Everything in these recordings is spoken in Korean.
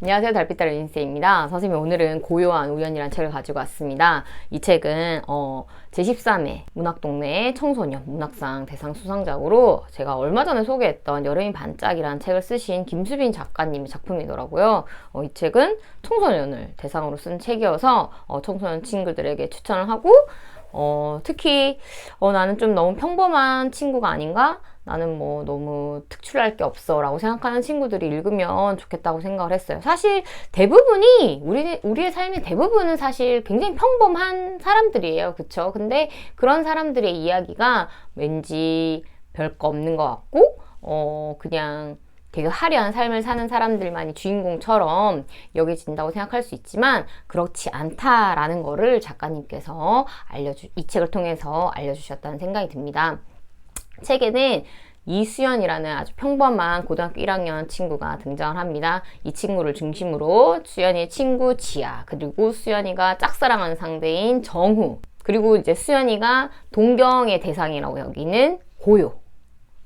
안녕하세요. 달빛딸 인세입니다. 선생님, 오늘은 고요한 우연이라는 책을 가지고 왔습니다. 이 책은 제13회 문학동네 청소년 문학상 대상 수상작으로 제가 얼마 전에 소개했던 여름이 반짝이라는 책을 쓰신 김수빈 작가님의 작품이더라고요. 이 책은 청소년을 대상으로 쓴 책이어서 청소년 친구들에게 추천을 하고, 특히 나는 좀 너무 평범한 친구가 아닌가? 나는 뭐 너무 특출날 게 없어 라고 생각하는 친구들이 읽으면 좋겠다고 생각을 했어요. 사실 대부분이 우리의 삶의 대부분은 사실 굉장히 평범한 사람들이에요. 그쵸? 근데 그런 사람들의 이야기가 왠지 별거 없는 것 같고 그냥 되게 화려한 삶을 사는 사람들만이 주인공처럼 여겨진다고 생각할 수 있지만 그렇지 않다라는 거를 작가님께서 이 책을 통해서 알려주셨다는 생각이 듭니다. 책에는 이수연이라는 아주 평범한 고등학교 1학년 친구가 등장을 합니다. 이 친구를 중심으로 수연이의 친구 지아, 그리고 수연이가 짝사랑하는 상대인 정후, 그리고 이제 수연이가 동경의 대상이라고 여기는 고요,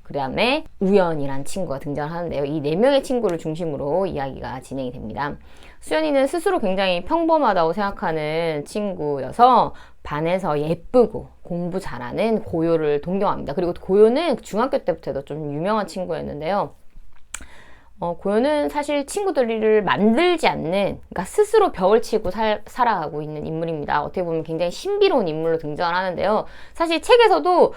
그 다음에 우연이란 친구가 등장을 하는데요. 이 4명의 친구를 중심으로 이야기가 진행이 됩니다. 수연이는 스스로 굉장히 평범하다고 생각하는 친구여서 반에서 예쁘고 공부 잘하는 고요를 동경합니다. 그리고 고요는 중학교 때부터도 좀 유명한 친구였는데요. 고요는 사실 친구들을 만들지 않는, 그러니까 스스로 벽을 치고 살아가고 있는 인물입니다. 어떻게 보면 굉장히 신비로운 인물로 등장을 하는데요. 사실 책에서도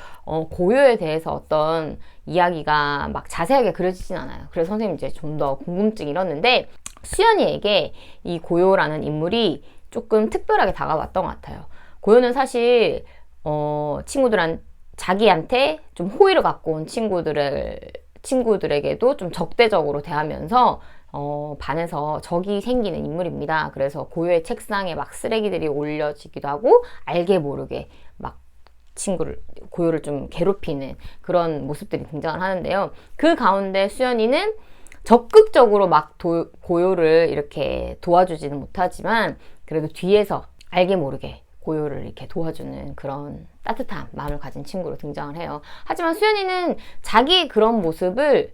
고요에 대해서 어떤 이야기가 막 자세하게 그려지진 않아요. 그래서 선생님 이제 좀 더 궁금증이 일었는데, 수연이에게 이 고요라는 인물이 조금 특별하게 다가왔던 것 같아요. 고요는 사실 자기한테 좀 호의를 갖고 온 친구들에게도 좀 적대적으로 대하면서 반에서 적이 생기는 인물입니다. 그래서 고요의 책상에 막 쓰레기들이 올려지기도 하고 알게 모르게 막 고요를 좀 괴롭히는 그런 모습들이 등장을 하는데요. 그 가운데 수연이는 적극적으로 막 고요를 이렇게 도와주지는 못하지만 그래도 뒤에서 알게 모르게 고요를 이렇게 도와주는 그런 따뜻한 마음을 가진 친구로 등장을 해요. 하지만 수연이는 자기의 그런 모습을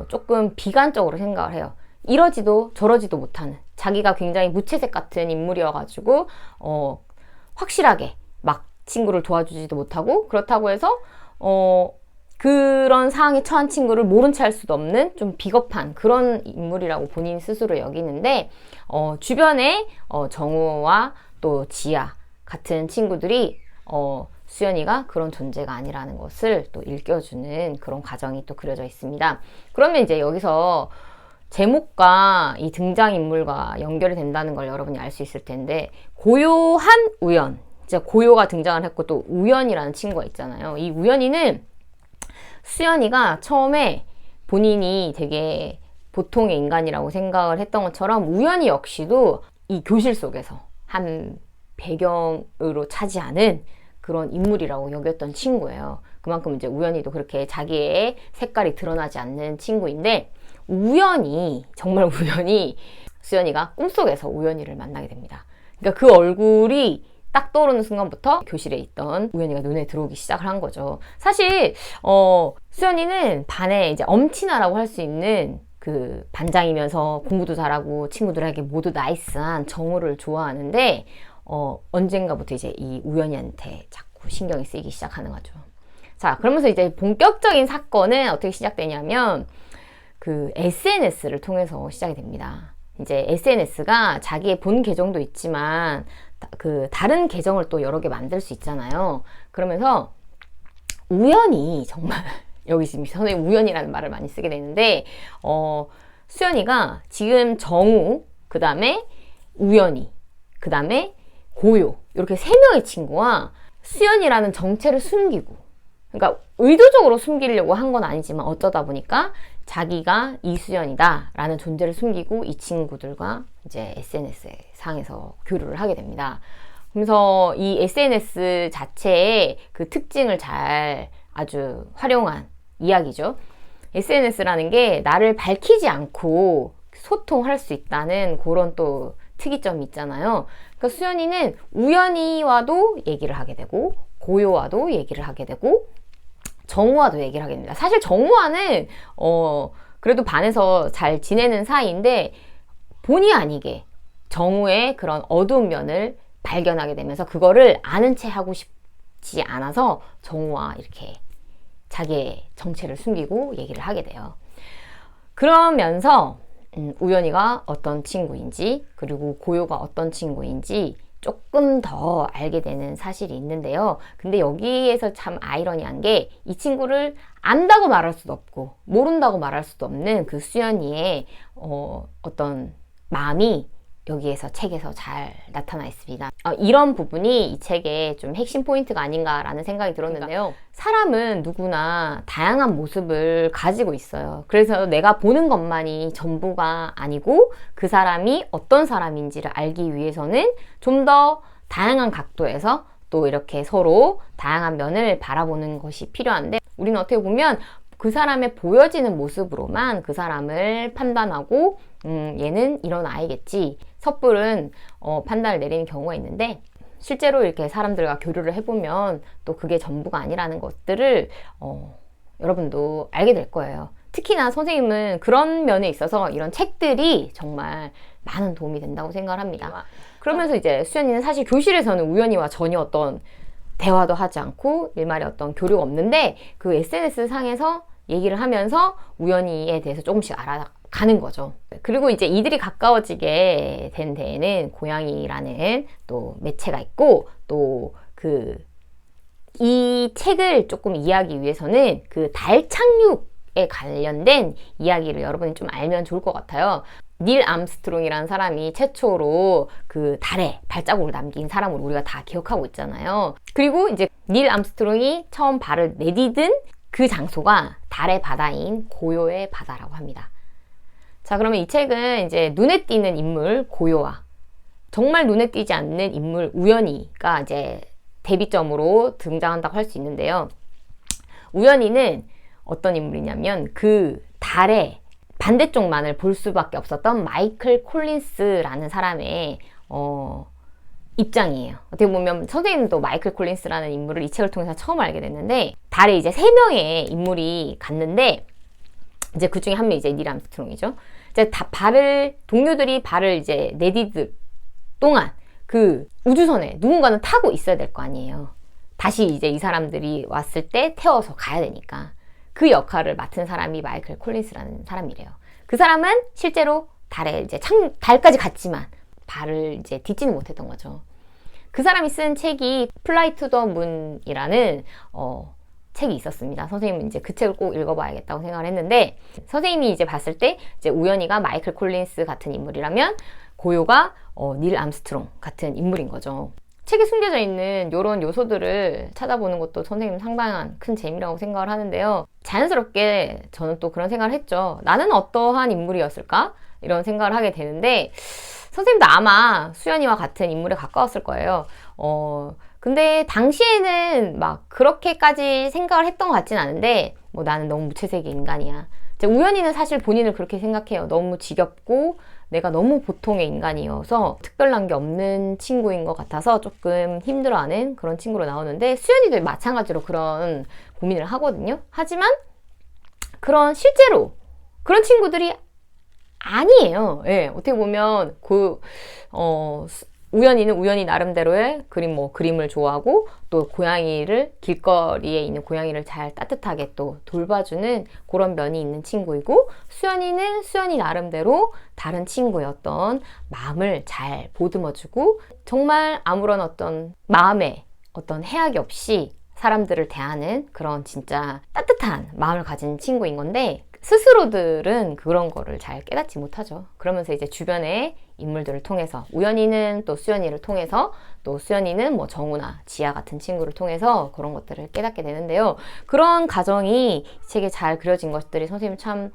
조금 비관적으로 생각을 해요. 이러지도 저러지도 못하는, 자기가 굉장히 무채색 같은 인물이어가지고 확실하게 막 친구를 도와주지도 못하고, 그렇다고 해서 그런 상황에 처한 친구를 모른 채 할 수도 없는 좀 비겁한 그런 인물이라고 본인 스스로 여기는데, 주변에 정우와 또 지아 같은 친구들이 수연이가 그런 존재가 아니라는 것을 또 일깨워주는 그런 과정이 또 그려져 있습니다. 그러면 이제 여기서 제목과 이 등장인물과 연결이 된다는 걸 여러분이 알 수 있을 텐데, 고요한 우연, 이제 고요가 등장을 했고 또 우연이라는 친구가 있잖아요. 이 우연이는 수연이가 처음에 본인이 되게 보통의 인간이라고 생각을 했던 것처럼 우연이 역시도 이 교실 속에서 한 배경으로 차지하는 그런 인물이라고 여겼던 친구예요. 그만큼 이제 우연이도 그렇게 자기의 색깔이 드러나지 않는 친구인데, 정말 우연히 수연이가 꿈속에서 우연이를 만나게 됩니다. 그러니까 그 얼굴이 딱 떠오르는 순간부터 교실에 있던 우연이가 눈에 들어오기 시작을 한 거죠. 사실 수연이는 반에 이제 엄친아라고 할 수 있는 그 반장이면서 공부도 잘하고 친구들에게 모두 나이스한 정우를 좋아하는데, 언젠가부터 이제 이 우연이한테 자꾸 신경이 쓰이기 시작하는 거죠. 자, 그러면서 이제 본격적인 사건은 어떻게 시작되냐면 그 SNS를 통해서 시작이 됩니다. 이제 SNS가 자기의 본 계정도 있지만 그 다른 계정을 또 여러 개 만들 수 있잖아요. 그러면서 우연히 정말 여기 지금 선생님 우연이라는 말을 많이 쓰게 되는데, 수연이가 지금 정우, 그 다음에 우연이, 그 다음에 고요, 이렇게 3명의 친구와 수연이라는 정체를 숨기고, 그러니까 의도적으로 숨기려고 한 건 아니지만 어쩌다 보니까 자기가 이수연이다 라는 존재를 숨기고 이 친구들과 이제 SNS 상에서 교류를 하게 됩니다. 그래서 이 SNS 자체의 그 특징을 아주 활용한 이야기죠. SNS라는 게 나를 밝히지 않고 소통할 수 있다는 그런 또 특이점이 있잖아요. 그러니까 수연이는 우연이와도 얘기를 하게 되고 고요와도 얘기를 하게 되고 정우와도 얘기를 하게 됩니다. 사실 정우와는 그래도 반에서 잘 지내는 사이인데 본의 아니게 정우의 그런 어두운 면을 발견하게 되면서 그거를 아는 채 하고 싶지 않아서 정우와 이렇게 자기의 정체를 숨기고 얘기를 하게 돼요. 그러면서 우연이가 어떤 친구인지 그리고 고요가 어떤 친구인지 조금 더 알게 되는 사실이 있는데요. 근데 여기에서 참 아이러니한 게 이 친구를 안다고 말할 수도 없고 모른다고 말할 수도 없는 그 수연이의 어떤 마음이 여기에서 책에서 잘 나타나 있습니다. 이런 부분이 이 책의 좀 핵심 포인트가 아닌가라는 생각이 들었는데요. 사람은 누구나 다양한 모습을 가지고 있어요. 그래서 내가 보는 것만이 전부가 아니고 그 사람이 어떤 사람인지를 알기 위해서는 좀 더 다양한 각도에서 또 이렇게 서로 다양한 면을 바라보는 것이 필요한데 우리는 어떻게 보면 그 사람의 보여지는 모습으로만 그 사람을 판단하고 얘는 이런 아이겠지 섣부른 판단을 내리는 경우가 있는데 실제로 이렇게 사람들과 교류를 해보면 또 그게 전부가 아니라는 것들을 여러분도 알게 될 거예요. 특히나 선생님은 그런 면에 있어서 이런 책들이 정말 많은 도움이 된다고 생각을 합니다. 그러면서 이제 수연이는 사실 교실에서는 우연히와 전혀 어떤 대화도 하지 않고 일말의 어떤 교류가 없는데 그 SNS 상에서 얘기를 하면서 우연히에 대해서 조금씩 알아가는 거죠. 그리고 이제 이들이 가까워지게 된 데에는 고양이라는 또 매체가 있고 또 이 책을 조금 이해하기 위해서는 그 달 착륙에 관련된 이야기를 여러분이 좀 알면 좋을 것 같아요. 닐 암스트롱이라는 사람이 최초로 그 달에 발자국을 남긴 사람으로 우리가 다 기억하고 있잖아요. 그리고 이제 닐 암스트롱이 처음 발을 내디딘 그 장소가 달의 바다인 고요의 바다라고 합니다. 자, 그러면 이 책은 이제 눈에 띄는 인물 고요와 정말 눈에 띄지 않는 인물 우연이가 이제 대비점으로 등장한다고 할 수 있는데요. 우연이는 어떤 인물이냐면 그 달의 반대쪽만을 볼 수밖에 없었던 마이클 콜린스라는 사람의 입장이에요. 어떻게 보면 선생님도 마이클 콜린스라는 인물을 이 책을 통해서 처음 알게 됐는데 달에 이제 3명의 인물이 갔는데 이제 그 중에 한 명이 이제 닐 암스트롱이죠. 이제 동료들이 발을 이제 내디딜 동안 그 우주선에 누군가는 타고 있어야 될 거 아니에요. 다시 이제 이 사람들이 왔을 때 태워서 가야 되니까. 그 역할을 맡은 사람이 마이클 콜린스라는 사람이래요. 그 사람은 실제로 달에 이제 달까지 갔지만 발을 이제 딛지는 못했던 거죠. 그 사람이 쓴 책이 Fly to the Moon이라는 책이 있었습니다. 선생님은 이제 그 책을 꼭 읽어봐야겠다고 생각을 했는데 선생님이 이제 봤을 때 이제 우연히가 마이클 콜린스 같은 인물이라면 고요가 닐 암스트롱 같은 인물인 거죠. 책에 숨겨져 있는 이런 요소들을 찾아보는 것도 선생님 상당한 큰 재미라고 생각을 하는데요. 자연스럽게 저는 또 그런 생각을 했죠. 나는 어떠한 인물이었을까? 이런 생각을 하게 되는데 선생님도 아마 수연이와 같은 인물에 가까웠을 거예요. 근데 당시에는 막 그렇게까지 생각을 했던 것 같진 않은데 뭐 나는 너무 무채색의 인간이야. 우연히는 사실 본인을 그렇게 생각해요. 너무 지겹고 내가 너무 보통의 인간이어서 특별한 게 없는 친구인 것 같아서 조금 힘들어하는 그런 친구로 나오는데 수연이도 마찬가지로 그런 고민을 하거든요. 하지만 실제로 그런 친구들이 아니에요. 예, 어떻게 보면 우연히는 우연히 나름대로의 그림을 좋아하고 또 길거리에 있는 고양이를 잘 따뜻하게 또 돌봐주는 그런 면이 있는 친구이고 수연이는 수연이 나름대로 다른 친구의 어떤 마음을 잘 보듬어주고 정말 아무런 어떤 마음에 어떤 해악이 없이 사람들을 대하는 그런 진짜 따뜻한 마음을 가진 친구인 건데 스스로들은 그런 거를 잘 깨닫지 못하죠. 그러면서 이제 주변의 인물들을 통해서 우연히는 또 수연이를 통해서 또 수연이는 뭐 정우나 지아 같은 친구를 통해서 그런 것들을 깨닫게 되는데요. 그런 과정이 이 책에 잘 그려진 것들이 선생님 참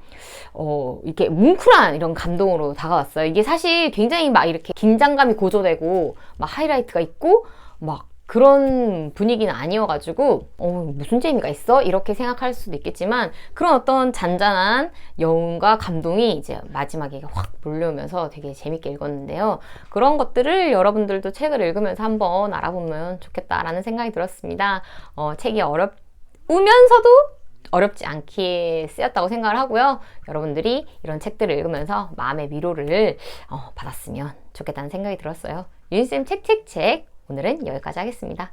이렇게 뭉클한 이런 감동으로 다가왔어요. 이게 사실 굉장히 막 이렇게 긴장감이 고조되고 막 하이라이트가 있고 막 그런 분위기는 아니어가지고 무슨 재미가 있어? 이렇게 생각할 수도 있겠지만 그런 어떤 잔잔한 여운과 감동이 이제 마지막에 확 몰려오면서 되게 재밌게 읽었는데요. 그런 것들을 여러분들도 책을 읽으면서 한번 알아보면 좋겠다라는 생각이 들었습니다. 책이 어렵으면서도 어렵지 않게 쓰였다고 생각을 하고요. 여러분들이 이런 책들을 읽으면서 마음의 위로를 받았으면 좋겠다는 생각이 들었어요. 윤쌤 책책책 오늘은 여기까지 하겠습니다.